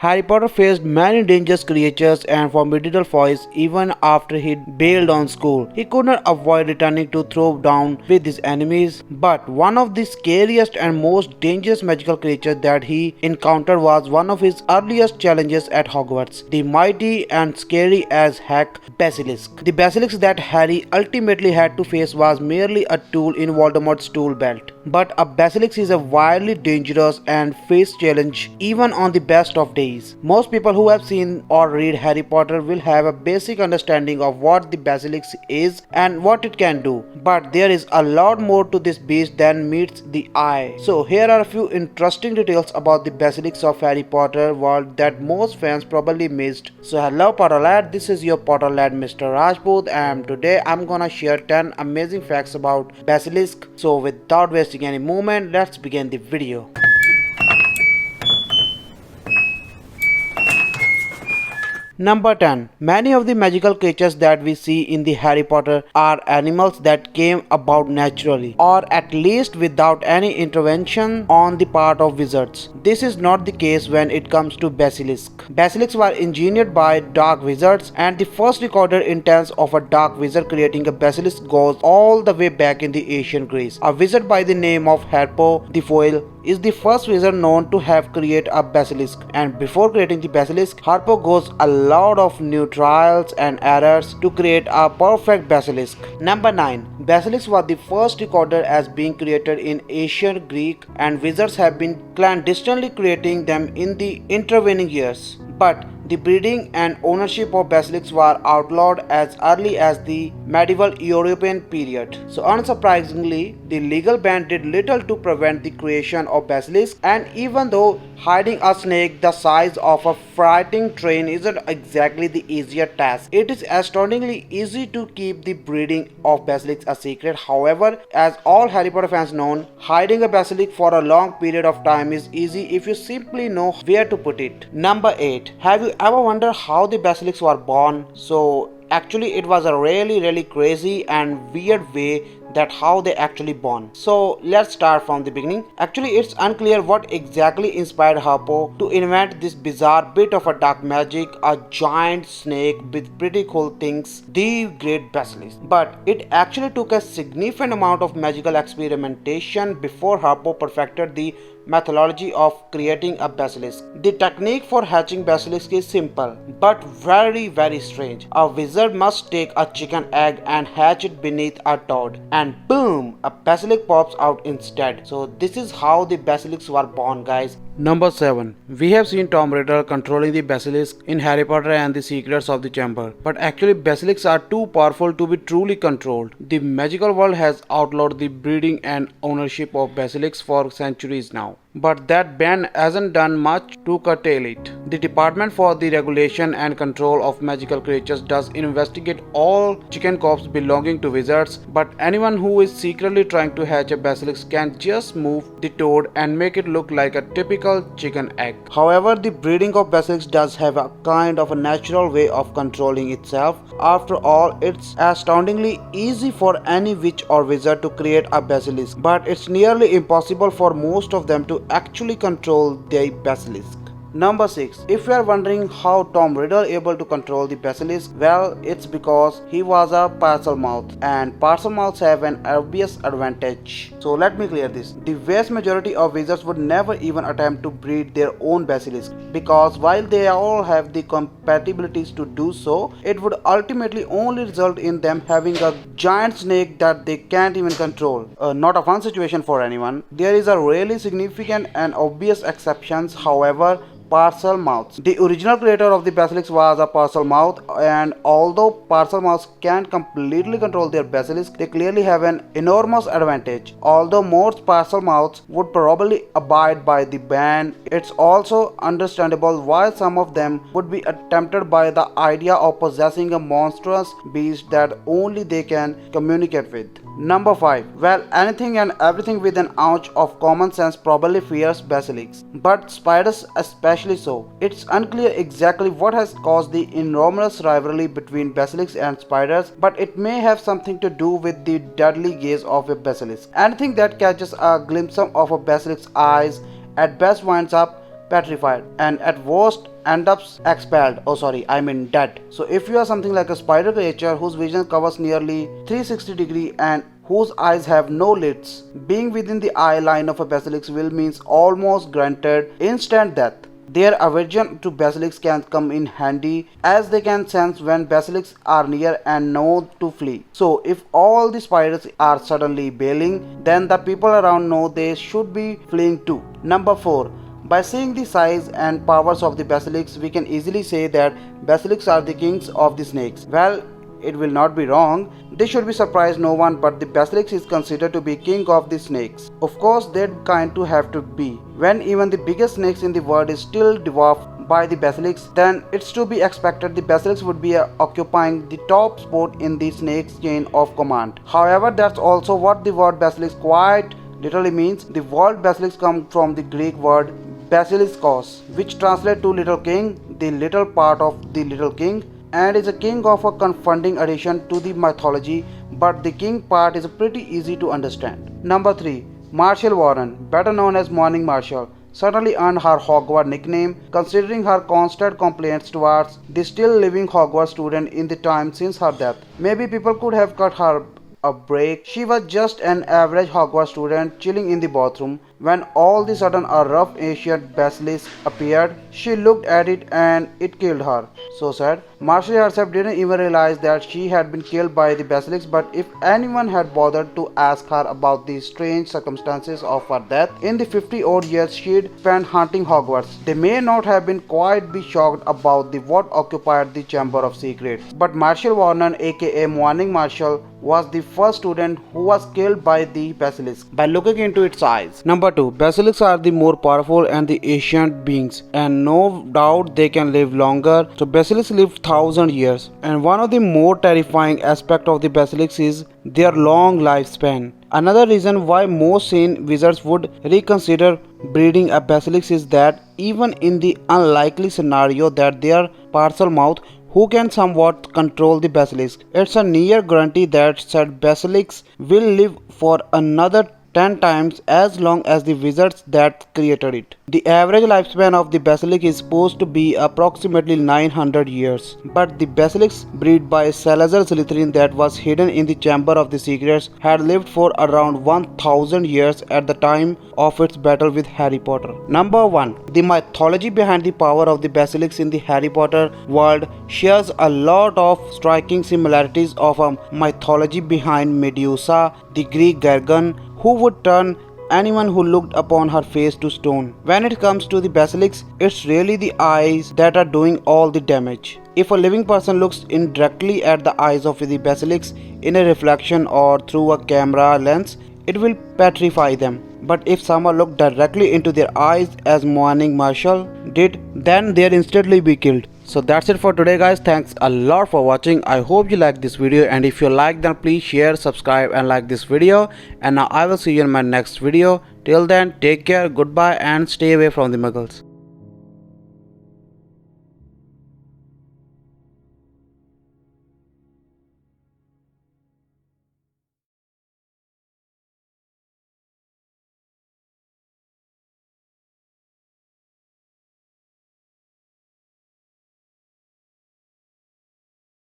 Harry Potter faced many dangerous creatures and formidable foes even after he bailed on school. He could not avoid returning to throw down with his enemies, but one of the scariest and most dangerous magical creatures that he encountered was one of his earliest challenges at Hogwarts, the mighty and scary as heck Basilisk. The Basilisk that Harry ultimately had to face was merely a tool in Voldemort's tool belt. But a Basilisk is a wildly dangerous and face challenge even on the best of days. Most people who have seen or read Harry Potter will have a basic understanding of what the basilisk is and what it can do. But there is a lot more to this beast than meets the eye. So here are a few interesting details about the basilisks of Harry Potter world that most fans probably missed. So hello Potterlad, this is your Potterlad Mr. Rajput, and today I'm gonna share 10 amazing facts about basilisk. So without wasting any moment, let's begin the video. Number 10. Many of the magical creatures that we see in the Harry Potter are animals that came about naturally, or at least without any intervention on the part of wizards. This is not the case when it comes to basilisk. Basilisks were engineered by dark wizards, and the first recorded instance of a dark wizard creating a basilisk goes all the way back in the ancient Greece. A wizard by the name of Harpo the Foil is the first wizard known to have created a basilisk, and before creating the basilisk, Harpo goes a lot of new trials and errors to create a perfect basilisk. Number 9. Basilisk was the first recorded as being created in ancient Greek, and wizards have been clandestinely creating them in the intervening years. But the breeding and ownership of basilisks were outlawed as early as the medieval European period. So unsurprisingly, the legal ban did little to prevent the creation of basilisks, and even though hiding a snake the size of a frightening train isn't exactly the easier task, it is astoundingly easy to keep the breeding of basilisks a secret. However, as all Harry Potter fans know, hiding a basilisk for a long period of time is easy if you simply know where to put it. Number 8. Have you ever wondered how the basilisks were born? So actually it was a really crazy and weird way that how they actually born. So let's start from the beginning. Actually it's unclear what exactly inspired Harpo to invent this bizarre bit of a dark magic, a giant snake with pretty cool things, the Great Basilisk. But it actually took a significant amount of magical experimentation before Harpo perfected the methodology of creating a basilisk. The technique for hatching basilisk is simple but very strange. A wizard must take a chicken egg and hatch it beneath a toad, and boom, a basilisk pops out instead. So this is how the basilisks were born, guys. Number 7. We have seen Tom Riddle controlling the basilisk in Harry Potter and the Secrets of the Chamber, but actually basilisks are too powerful to be truly controlled. The magical world has outlawed the breeding and ownership of basilisks for centuries now, but that ban hasn't done much to curtail it. The Department for the Regulation and Control of Magical Creatures does investigate all chicken corps belonging to wizards, but anyone who is secretly trying to hatch a basilisk can just move the toad and make it look like a typical chicken egg. However, the breeding of basilisks does have a kind of a natural way of controlling itself. After all, it's astoundingly easy for any witch or wizard to create a basilisk, but it's nearly impossible for most of them to actually control their basilisk. Number 6. If you are wondering how Tom Riddle able to control the basilisk, well, it's because he was a Parselmouth, and Parselmouths have an obvious advantage. So let me clear this. The vast majority of wizards would never even attempt to breed their own basilisk, because while they all have the compatibilities to do so, it would ultimately only result in them having a giant snake that they can't even control. Not a fun situation for anyone. There is a really significant and obvious exceptions, however. Parselmouths. The original creator of the basilisk was a Parselmouth, and although Parselmouths can't completely control their basilisk, they clearly have an enormous advantage. Although most Parselmouths would probably abide by the ban, it's also understandable why some of them would be tempted by the idea of possessing a monstrous beast that only they can communicate with. Number 5. Well, anything and everything with an ounce of common sense probably fears basilisks, but spiders especially so. It's unclear exactly what has caused the enormous rivalry between basilisks and spiders, but it may have something to do with the deadly gaze of a basilisk. Anything that catches a glimpse of a basilisk's eyes at best winds up petrified, and at worst end up expelled. Oh sorry, I mean dead. So if you are something like a spider creature whose vision covers nearly 360 degree and whose eyes have no lids, being within the eye line of a basilisk will means almost granted instant death. Their aversion to basilisks can come in handy as they can sense when basilisks are near and know to flee. So if all the spiders are suddenly bailing, then the people around know they should be fleeing too. Number 4. By seeing the size and powers of the basilisks, we can easily say that basilisks are the kings of the snakes. Well, it will not be wrong. This should be surprise no one, but the basilisk is considered to be king of the snakes. Of course, that kind to have to be. When even the biggest snakes in the world is still dwarfed by the basilisk, then it's to be expected the basilisk would be occupying the top spot in the snake's chain of command. However, that's also what the word basilisk quite literally means. The word basilisk comes from the Greek word basiliskos, which translates to little king, the little part of the little king, and is a king of a confounding addition to the mythology, but the king part is pretty easy to understand. Number 3. Marshall Warren, better known as Morning Marshall, certainly earned her Hogwarts nickname considering her constant complaints towards the still living Hogwarts student in the time since her death. Maybe people could have cut her a break. She was just an average Hogwarts student chilling in the bathroom when all of a sudden a rough ancient basilisk appeared. She looked at it and it killed her. So sad. Marshall herself didn't even realize that she had been killed by the basilisk, but if anyone had bothered to ask her about the strange circumstances of her death in the 50 odd years she'd spent hunting Hogwarts, they may not have been quite be shocked about the what occupied the Chamber of Secrets. But Marshall Warren, aka Morning Marshall, was the first student who was killed by the basilisk by looking into its eyes. Number 2. Basilisks are the more powerful and the ancient beings, and no doubt they can live longer. So basilisks live 1,000 years, and one of the more terrifying aspects of the basilisks is their long lifespan. Another reason why most sane wizards would reconsider breeding a basilisk is that even in the unlikely scenario that their parcel mouth who can somewhat control the basilisk, it's a near guarantee that said basilisk will live for another 10 times as long as the wizards that created it. The average lifespan of the basilisk is supposed to be approximately 900 years, but the basilisk bred by Salazar Slytherin that was hidden in the Chamber of the Secrets had lived for around 1000 years at the time of its battle with Harry Potter. Number 1. The mythology behind the power of the basilisk in the Harry Potter world shares a lot of striking similarities of a mythology behind Medusa, the Greek Gorgon, who would turn anyone who looked upon her face to stone. When it comes to the basilisk, it's really the eyes that are doing all the damage. If a living person looks indirectly at the eyes of the basilisk in a reflection or through a camera lens, it will petrify them. But if someone looked directly into their eyes as Morning Marshall did, then they'll instantly be killed. So that's it for today guys. Thanks a lot for watching. I hope you liked this video, and if you like, then please share, subscribe and like this video. And now I will see you in my next video. Till then, take care, goodbye and stay away from the muggles.